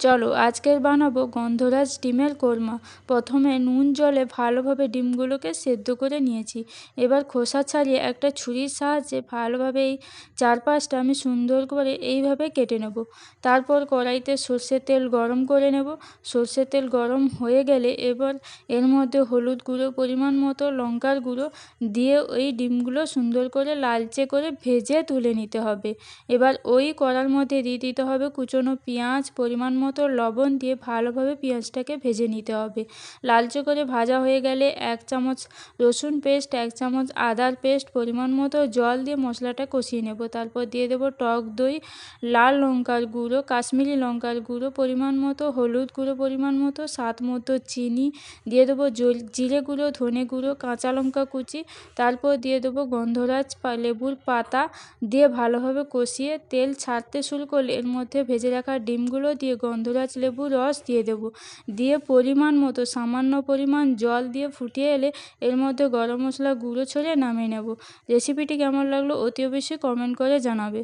চলো আজকের বানাবো গন্ধরাজ ডিমের কোরমা। প্রথমে নুন জলে ভালোভাবে ডিমগুলোকে সেদ্ধ করে নিয়েছি। এবার খোসা ছাড়িয়ে একটা ছুরির সাহায্যে ভালোভাবে এই চারপাশটা আমি সুন্দর করে এইভাবে কেটে নেব। তারপর কড়াইতে সর্ষের তেল গরম করে নেব। সর্ষের তেল গরম হয়ে গেলে এবার এর মধ্যে হলুদ গুঁড়ো, পরিমাণ মতো লঙ্কার গুঁড়ো দিয়ে ওই ডিমগুলো সুন্দর করে লালচে করে ভেজে তুলে নিতে হবে। এবার ওই কড়ার মধ্যে দিয়ে দিতে হবে কুচনো পেঁয়াজ, পরিমাণ মতো লবণ দিয়ে ভালোভাবে পেঁয়াজটাকে ভেজে নিতে হবে। লালচে করে ভাজা হয়ে গেলে 1 চামচ রসুন পেস্ট, 1 চামচ আদার পেস্ট, পরিমাণ মতো জল দিয়ে মশলাটা কষিয়ে নেব। তারপর দিয়ে দেবো টক দই, লাল লঙ্কার গুঁড়ো, কাশ্মীরি লঙ্কার গুঁড়ো, পরিমাণ মতো হলুদ গুঁড়ো, পরিমাণ মতো স্বাদ মতো চিনি, দিয়ে দেবো জিরে গুঁড়ো, ধনে গুঁড়ো, কাঁচা লঙ্কা কুচি, তারপর দিয়ে দেবো গন্ধরাজ লেবুর পাতা দিয়ে ভালোভাবে কষিয়ে তেল ছাড়তে শুরু করলে এর মধ্যে ভেজে রাখা ডিমগুলো দিয়ে গন্ধরাজ লেবুর রস দিয়ে দেবো। দিয়ে পরিমাণ মতো সামান্য পরিমাণ জল দিয়ে ফুটিয়ে এলে এর মধ্যে গরম মশলা গুঁড়ো ছড়িয়ে নামিয়ে নেব। রেসিপিটি কেমন লাগলো অতি অবশ্যই কমেন্ট করে জানাবে।